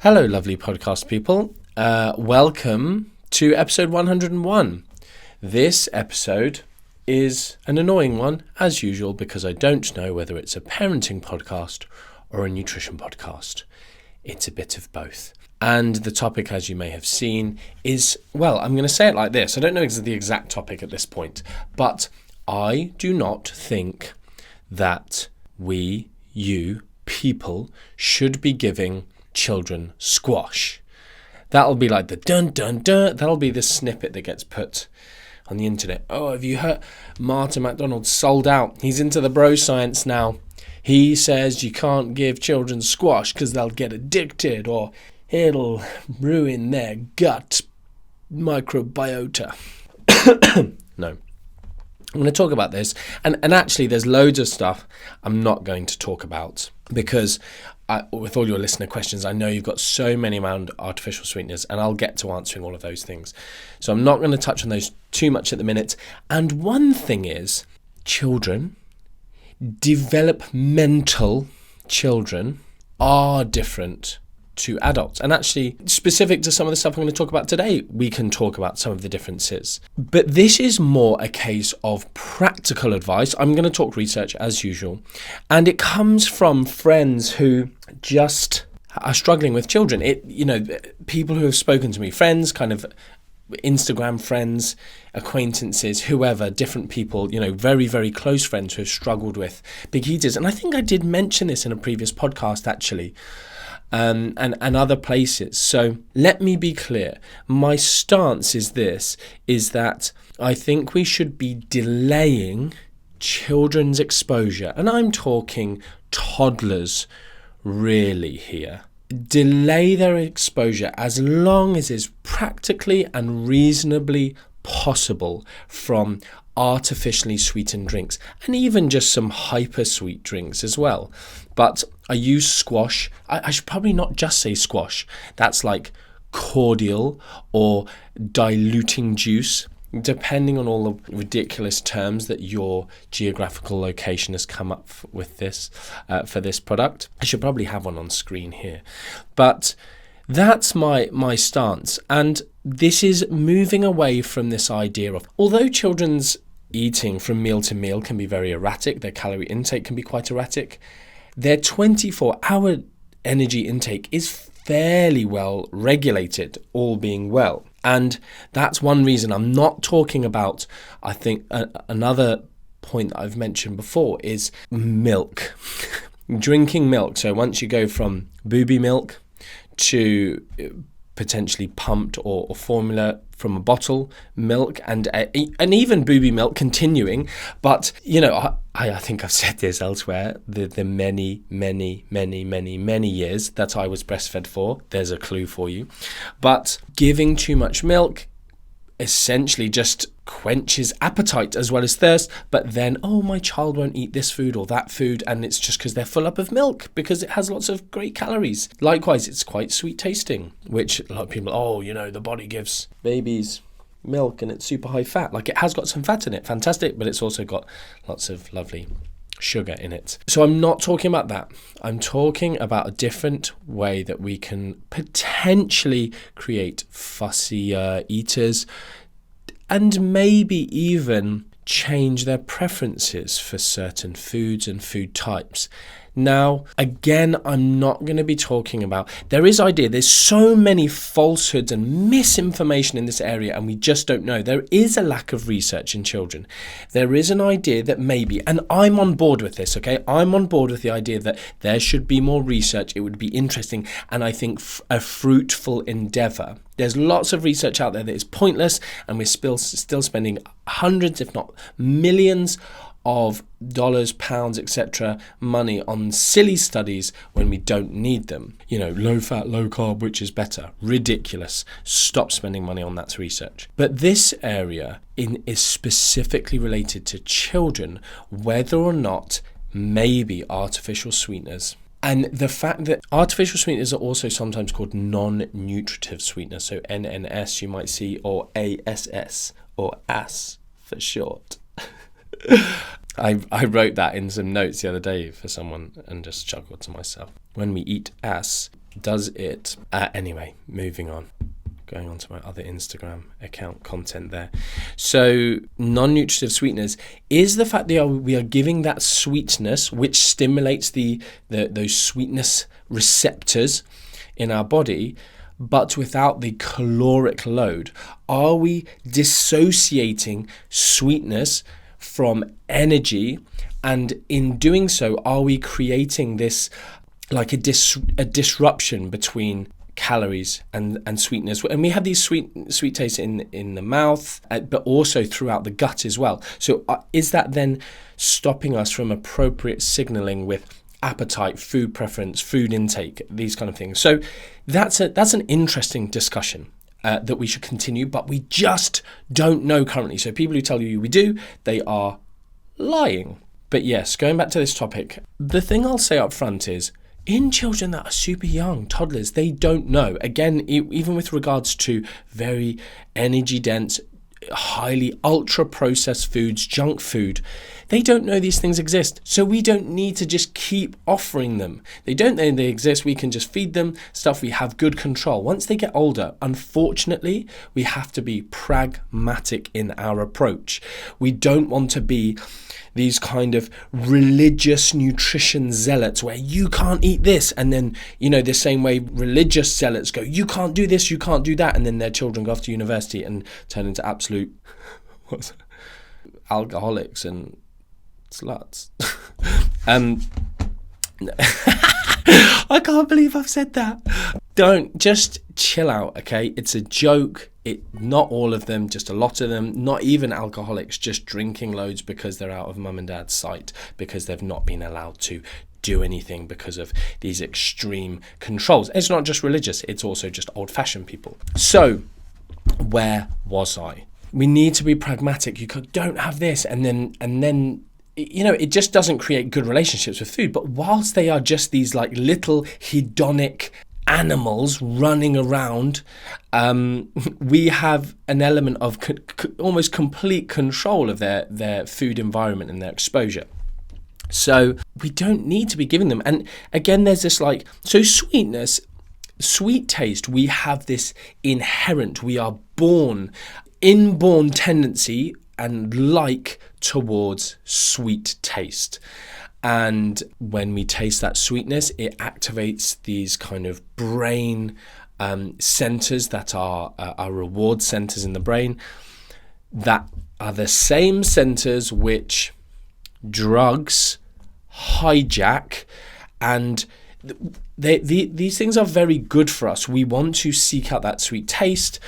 Hello, lovely podcast people. Welcome to episode 101. This episode is an annoying one, as usual, because I don't know whether it's a parenting podcast or a nutrition podcast. It's a bit of both. And the topic, as you may have seen, is, well, I'm going to say it like this. I don't know the exact topic at this point, but I do not think that you people should be giving children squash. That'll be like the dun dun dun. That'll be the snippet that gets put on the internet. Oh, have you heard? Martin McDonald sold out. He's into the bro science now. He says you can't give children squash because they'll get addicted or it'll ruin their gut microbiota. No. I'm going to talk about this, and actually there's loads of stuff I'm not going to talk about because with all your listener questions, I know you've got so many around artificial sweeteners, and I'll get to answering all of those things. So I'm not going to touch on those too much at the minute. And one thing is, children, developmental children are different to adults. And actually, specific to some of the stuff I'm going to talk about today, we can talk about some of the differences. But this is more a case of practical advice. I'm going to talk research as usual. And it comes from friends who just are struggling with children. People who have spoken to me, friends, kind of Instagram friends, acquaintances, whoever, different people, very, very close friends who have struggled with big eaters. And I think I did mention this in a previous podcast, actually. And other places. So let me be clear. My stance is that I think we should be delaying children's exposure. And I'm talking toddlers really here. Delay their exposure as long as is practically and reasonably possible from artificially sweetened drinks, and even just some hyper sweet drinks as well. But I use squash. I should probably not just say squash. That's like cordial or diluting juice, depending on all the ridiculous terms that your geographical location has come up with this for this product. I should probably have one on screen here. But that's my stance. And this is moving away from this idea of, although children's eating from meal to meal can be very erratic, their calorie intake can be quite erratic, their 24-hour energy intake is fairly well regulated, all being well. And that's one reason I'm not talking about, I think, another point that I've mentioned before is milk. Drinking milk. So once you go from booby milk to potentially pumped or formula from a bottle, milk, and even booby milk continuing. But, I think I've said this elsewhere, the many years that I was breastfed for, there's a clue for you. But giving too much milk essentially just quenches appetite as well as thirst, but then, my child won't eat this food or that food, and it's just because they're full up of milk, because it has lots of great calories. Likewise, it's quite sweet tasting, which a lot of people, the body gives babies milk and it's super high fat. Like, it has got some fat in it, fantastic, but it's also got lots of lovely sugar in it. So I'm not talking about that. I'm talking about a different way that we can potentially create fussier eaters and maybe even change their preferences for certain foods and food types. Now, again, I'm not going to be talking about, there's so many falsehoods and misinformation in this area, and we just don't know. There is a lack of research in children. There is an idea that maybe, and I'm on board with this, okay? I'm on board with the idea that there should be more research. It would be interesting, and I think a fruitful endeavor. There's lots of research out there that is pointless, and we're still spending hundreds, if not millions, of dollars, pounds, etc. money on silly studies when we don't need them. Low fat, low carb, which is better. Ridiculous. Stop spending money on that research. But this area is specifically related to children, whether or not maybe artificial sweeteners. And the fact that artificial sweeteners are also sometimes called non-nutritive sweeteners, so NNS you might see, or ASS, or AS for short. I wrote that in some notes the other day for someone and just chuckled to myself. When we eat ass, Does it? Anyway, moving on. Going on to my other Instagram account content there. So non-nutritive sweeteners is the fact that we are giving that sweetness, which stimulates those sweetness receptors in our body, but without the caloric load. Are we dissociating sweetness from energy? And in doing so, are we creating this like a disruption between calories and sweetness? And we have these sweet tastes in the mouth, but also throughout the gut as well. So is that then stopping us from appropriate signaling with appetite, food preference, food intake, these kind of things? So that's an interesting discussion that we should continue, but we just don't know currently. So people who tell you we do, they are lying. But yes, going back to this topic, the thing I'll say up front is, in children that are super young, toddlers, they don't know. Again, even with regards to very energy dense, highly ultra processed foods, junk food, they don't know these things exist. So we don't need to just keep offering them. They don't know they exist. We can just feed them stuff. We have good control. Once they get older, unfortunately, we have to be pragmatic in our approach. We don't want to be these kind of religious nutrition zealots where you can't eat this, and then, the same way religious zealots go, you can't do this, you can't do that, and then their children go off to university and turn into absolute alcoholics and sluts. I can't believe I've said that. Don't, just chill out, okay? It's a joke. Not all of them, just a lot of them, not even alcoholics, just drinking loads because they're out of mum and dad's sight, because they've not been allowed to do anything because of these extreme controls. It's not just religious, it's also just old-fashioned people. So, where was I? We need to be pragmatic. You don't have this, and then it just doesn't create good relationships with food. But whilst they are just these like little hedonic animals running around, we have an element of almost complete control of their food environment and their exposure. So we don't need to be giving them. And again, there's this sweetness, sweet taste, we have this inherent, we are inborn tendency and like towards sweet taste. And when we taste that sweetness, it activates these kind of brain centers that are our reward centers in the brain, that are the same centers which drugs hijack. And these things are very good for us. We want to seek out that sweet taste.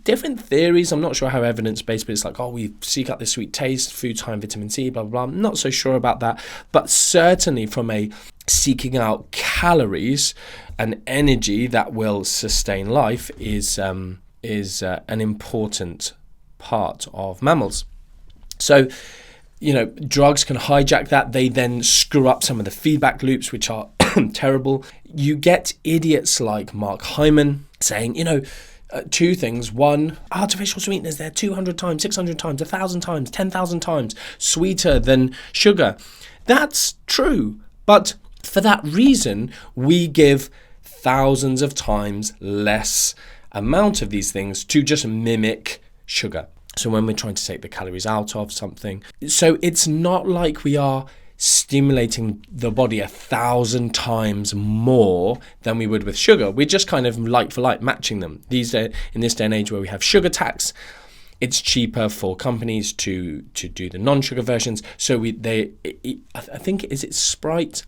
Different theories, I'm not sure how evidence-based, but it's like, we seek out this sweet taste, food's high in vitamin C, blah, blah, blah. I'm not so sure about that. But certainly from a seeking out calories and energy that will sustain life is an important part of mammals. So, drugs can hijack that. They then screw up some of the feedback loops, which are terrible. You get idiots like Mark Hyman saying, two things. One, artificial sweeteners, they're 200 times, 600 times, 1,000 times, 10,000 times sweeter than sugar. That's true. But for that reason, we give thousands of times less amount of these things to just mimic sugar. So when we're trying to take the calories out of something, so it's not like we are stimulating the body 1,000 times more than we would with sugar. We're just kind of like for like matching them. In this day and age where we have sugar tax, it's cheaper for companies to do the non-sugar versions. So I think, is it Sprite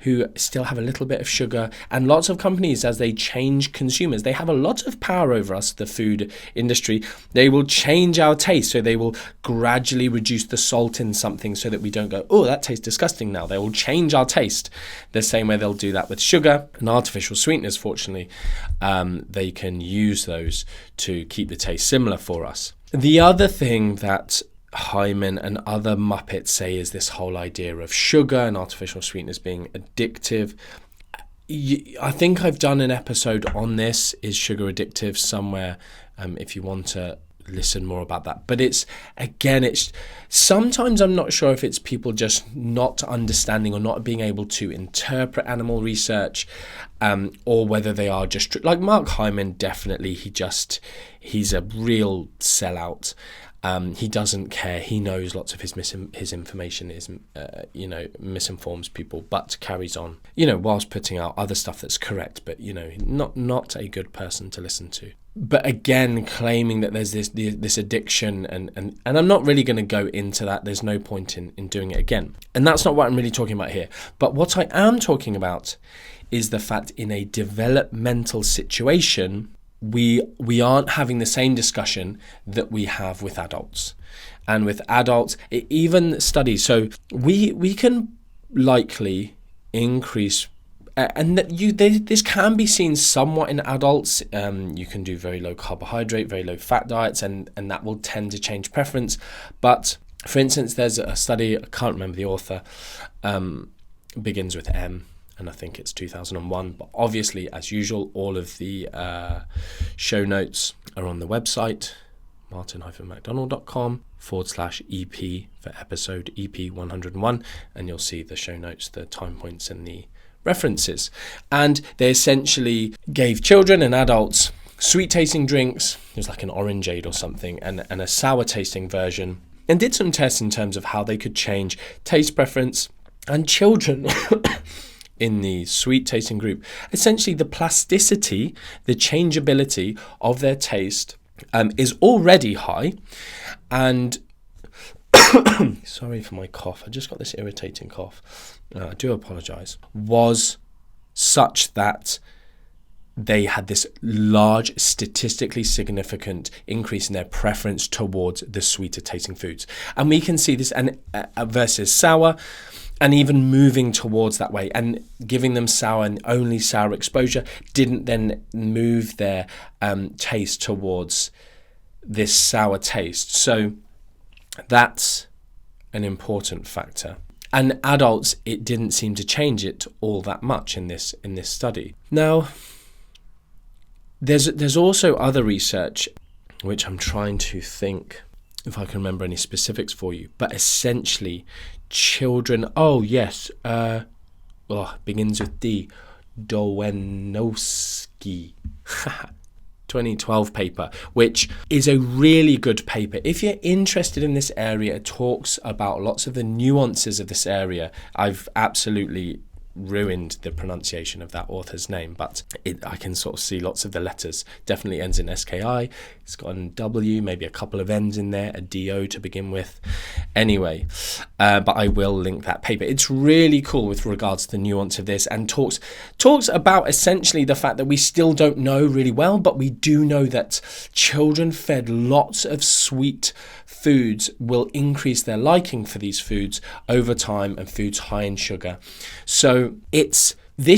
who still have a little bit of sugar, and lots of companies, as they change consumers, they have a lot of power over us, the food industry. They will change our taste, so they will gradually reduce the salt in something so that we don't go, that tastes disgusting now. They will change our taste the same way they'll do that with sugar and artificial sweeteners. Fortunately, they can use those to keep the taste similar for us. The other thing that Hyman and other Muppets say is this whole idea of sugar and artificial sweeteners being addictive. I think I've done an episode on this, is sugar addictive, somewhere, if you want to listen more about that. But it's sometimes I'm not sure if it's people just not understanding or not being able to interpret animal research, or whether they are just like Mark Hyman. Definitely, he's a real sellout. He doesn't care. He knows lots of his information is, misinforms people, but carries on, whilst putting out other stuff that's correct, but, not a good person to listen to. But again, claiming that there's this addiction, and I'm not really going to go into that. There's no point in doing it again. And that's not what I'm really talking about here. But what I am talking about is the fact in a developmental situation, we aren't having the same discussion that we have with adults. And with adults, even studies, so we can likely increase, and this can be seen somewhat in adults. You can do very low carbohydrate, very low fat diets, and that will tend to change preference. But for instance, there's a study, I can't remember the author, begins with M, and I think it's 2001. But obviously, as usual, all of the show notes are on the website, martin-mcdonald.com/EP for episode Ep.101, and you'll see the show notes, the time points, and the references. And they essentially gave children and adults sweet tasting drinks. It was like an orangeade or something, and a sour tasting version, and did some tests in terms of how they could change taste preference. And children in the sweet tasting group, essentially the plasticity, the changeability of their taste is already high. And sorry for my cough, I just got this irritating cough, I do apologize, was such that they had this large, statistically significant increase in their preference towards the sweeter tasting foods. And we can see this versus sour, and even moving towards that way, and giving them sour and only sour exposure didn't then move their taste towards this sour taste. So that's an important factor. And adults, it didn't seem to change it all that much in this study. Now, there's also other research, which I'm trying to think if I can remember any specifics for you, but essentially children, begins with D, Dowenowski 2012 paper, which is a really good paper. If you're interested in this area, it talks about lots of the nuances of this area. I've absolutely ruined the pronunciation of that author's name, but I can sort of see lots of the letters. Definitely ends in SKI. It's got an W, maybe a couple of N's in there, a DO to begin with. Anyway, but I will link that paper. It's really cool with regards to the nuance of this, and talks about essentially the fact that we still don't know really well, but we do know that children fed lots of sweet foods will increase their liking for these foods over time, and foods high in sugar. So this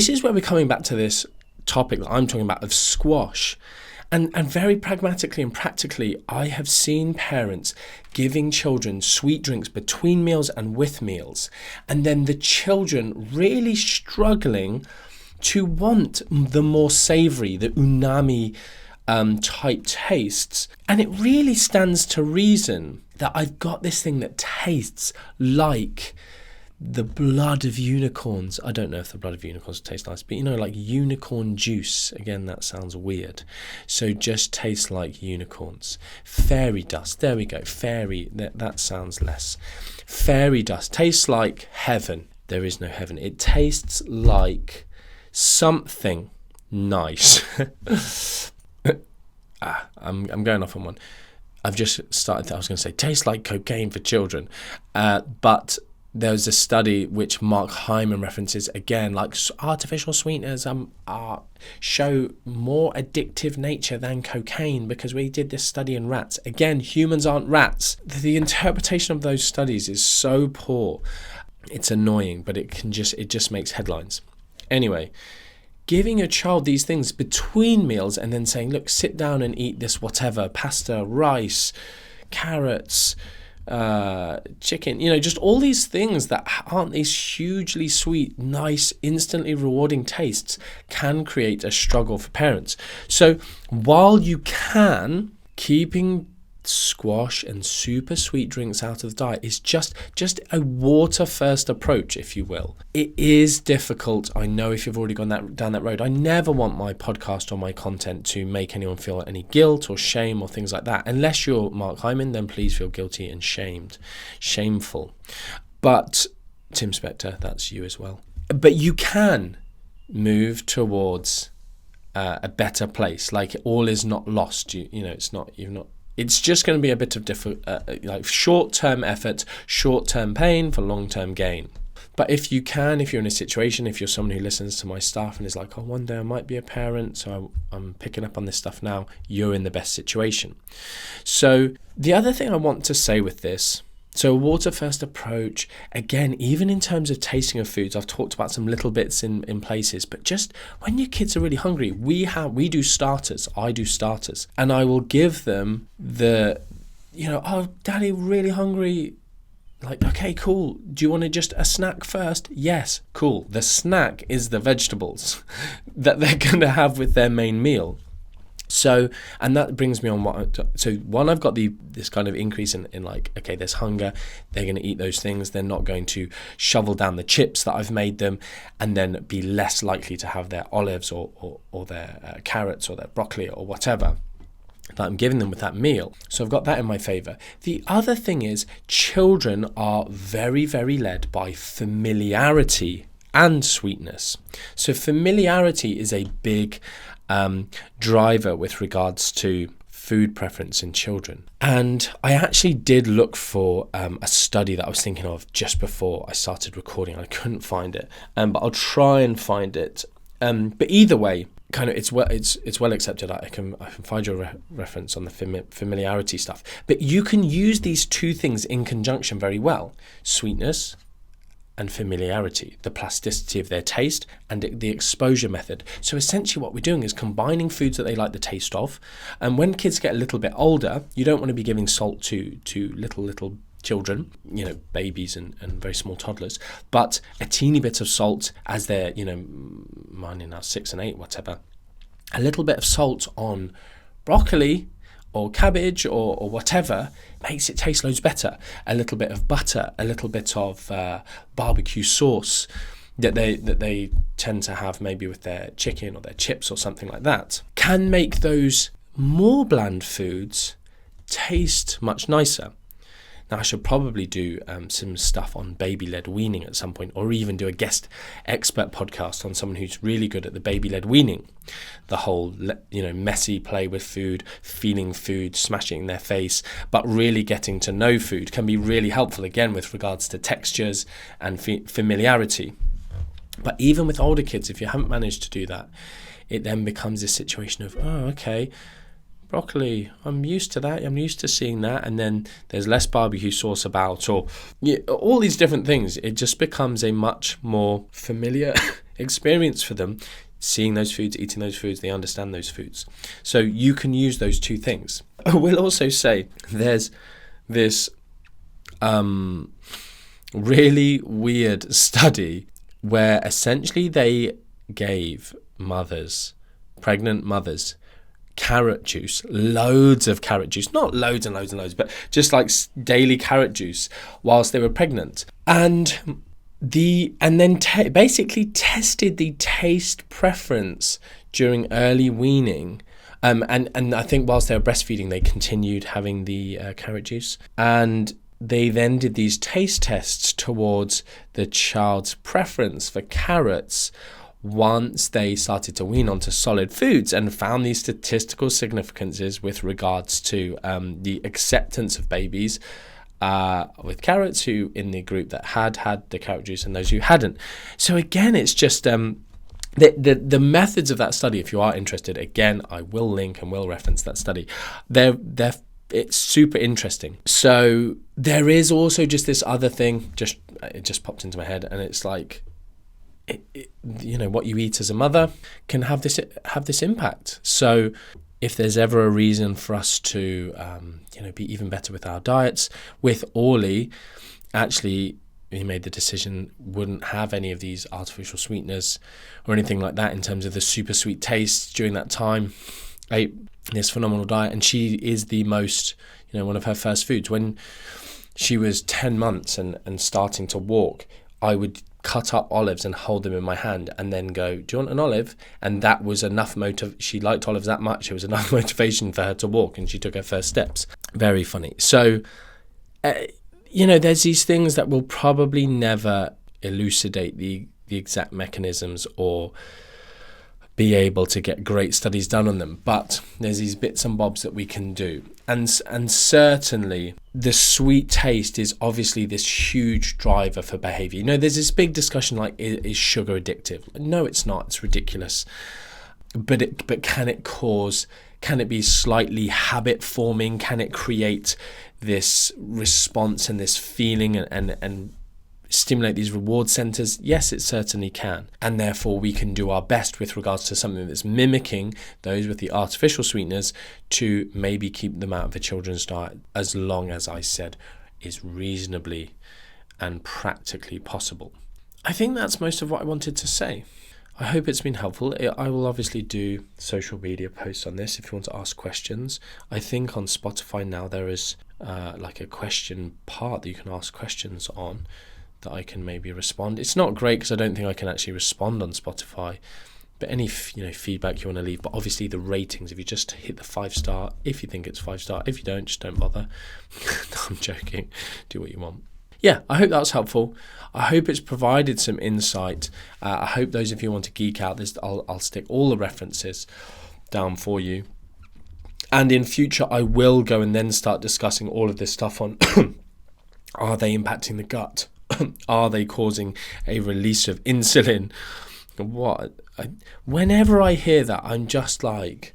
is where we're coming back to this topic that I'm talking about of squash. And very pragmatically and practically, I have seen parents giving children sweet drinks between meals and with meals, and then the children really struggling to want the more savory, the umami type tastes. And it really stands to reason that I've got this thing that tastes like the blood of unicorns. I don't know if the blood of unicorns tastes nice, but like unicorn juice. Again, that sounds weird. So just tastes like unicorns. Fairy dust. There we go. Fairy. That sounds less. Fairy dust tastes like heaven. There is no heaven. It tastes like something nice. I'm going off on one. I've just started. I was going to say tastes like cocaine for children, but there's a study which Mark Hyman references again, like artificial sweeteners show more addictive nature than cocaine, because we did this study in rats. Again, humans aren't rats. The interpretation of those studies is so poor. It's annoying, but it just makes headlines. Anyway, giving a child these things between meals and then saying, look, sit down and eat this whatever, pasta, rice, carrots, chicken, just all these things that aren't these hugely sweet, nice, instantly rewarding tastes, can create a struggle for parents. So while you can, keeping squash and super sweet drinks out of the diet is just a water first approach, if you will. It is difficult. I know if you've already gone down that road. I never want my podcast or my content to make anyone feel any guilt or shame or things like that. Unless you're Mark Hyman, then please feel guilty and shameful. But Tim Spector, that's you as well. But you can move towards a better place. Like, all is not lost. It's just going to be a bit of like short-term effort, short-term pain for long-term gain. But if you're in a situation, if you're someone who listens to my stuff and is like, oh, one day I might be a parent, so I'm picking up on this stuff now, you're in the best situation. So the other thing I want to say with this, so a water-first approach, again, even in terms of tasting of foods, I've talked about some little bits in places, but just when your kids are really hungry, we do starters. I do starters. And I will give them oh, Daddy, really hungry. Like, okay, cool. Do you want just a snack first? Yes, cool. The snack is the vegetables that they're going to have with their main meal. So, and that brings me on I've got this kind of increase in like, okay, there's hunger, they're going to eat those things, they're not going to shovel down the chips that I've made them, and then be less likely to have their olives or their carrots or their broccoli or whatever that I'm giving them with that meal. So I've got that in my favour. The other thing is, children are very, very led by familiarity and sweetness. So familiarity is a big driver with regards to food preference in children. And I actually did look for a study that I was thinking of just before I started recording. I couldn't find it, but I'll try and find it. But either way, kind of it's well accepted. I can find your reference on the familiarity stuff. But you can use these two things in conjunction very well: sweetness and familiarity, the plasticity of their taste and the exposure method. So essentially what we're doing is combining foods that they like the taste of. And when kids get a little bit older, you don't want to be giving salt to little children, babies and very small toddlers, but a teeny bit of salt as they're, mine are now 6 and 8, whatever. A little bit of salt on broccoli or cabbage or whatever makes it taste loads better. A little bit of butter, a little bit of barbecue sauce that they tend to have maybe with their chicken or their chips or something like that, can make those more bland foods taste much nicer. Now, I should probably do some stuff on baby-led weaning at some point, or even do a guest expert podcast on someone who's really good at the baby-led weaning. The whole, messy play with food, feeling food, smashing in their face, but really getting to know food can be really helpful, again, with regards to textures and familiarity. But even with older kids, if you haven't managed to do that, it then becomes this situation of, oh, okay, broccoli, I'm used to that, I'm used to seeing that, and then there's less barbecue sauce about, or all these different things. It just becomes a much more familiar experience for them, seeing those foods, eating those foods, they understand those foods. So you can use those two things. I will also say there's this really weird study where essentially they gave pregnant mothers, carrot juice, loads of carrot juice, not loads and loads and loads, but just like daily carrot juice whilst they were pregnant, and then basically tested the taste preference during early weaning, and I think whilst they were breastfeeding they continued having the carrot juice, and they then did these taste tests towards the child's preference for carrots once they started to wean onto solid foods, and found these statistical significances with regards to the acceptance of babies with carrots, who in the group that had the carrot juice and those who hadn't. So again, it's just the methods of that study, if you are interested, again, I will link and will reference that study. It's super interesting. So there is also just this other thing, it just popped into my head, and it's like, what you eat as a mother can have this impact. So if there's ever a reason for us to be even better with our diets, with Orly, actually we made the decision wouldn't have any of these artificial sweeteners or anything like that in terms of the super sweet taste during that time. this phenomenal diet, and she is the most, one of her first foods. When she was 10 months and starting to walk, I would cut up olives and hold them in my hand and then go, do you want an olive? And that was enough she liked olives that much, it was enough motivation for her to walk, and she took her first steps. Very funny. So there's these things that will probably never elucidate the exact mechanisms or be able to get great studies done on them, but there's these bits and bobs that we can do. And certainly the sweet taste is obviously this huge driver for behavior. There's this big discussion like, is sugar addictive? No, it's not. It's ridiculous. But can it be slightly habit forming? Can it create this response and this feeling and stimulate these reward centers? Yes, it certainly can. And therefore we can do our best with regards to something that's mimicking those with the artificial sweeteners to maybe keep them out of the children's diet, as long as I said is reasonably and practically possible. I think that's most of what I wanted to say. I hope it's been helpful. I will obviously do social media posts on this if you want to ask questions. I think on Spotify now there is like a question part that you can ask questions on, that I can maybe respond. It's not great because I don't think I can actually respond on Spotify, but any feedback you want to leave. But obviously the ratings, if you just hit the 5-star, if you think it's 5-star, if you don't, just don't bother. No, I'm joking. Do what you want. Yeah, I hope that was helpful. I hope it's provided some insight. I hope those of you who want to geek out this, I'll stick all the references down for you. And in future, I will go and then start discussing all of this stuff on are they impacting the gut? Are they causing a release of insulin? Whenever I hear that, I'm just like,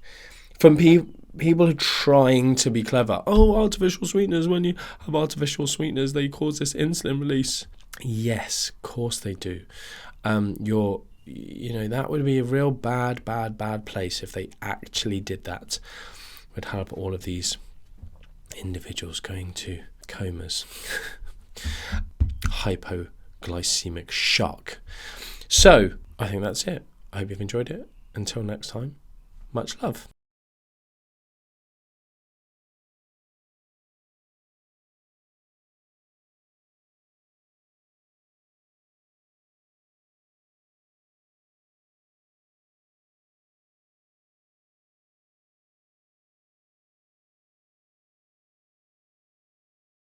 from people trying to be clever. Oh, artificial sweeteners, when you have artificial sweeteners, they cause this insulin release. Yes, of course they do. That would be a real bad place if they actually did that. Would have all of these individuals going to comas. Hypoglycemic shock. So I think that's it. I hope you've enjoyed it. Until next time, much love.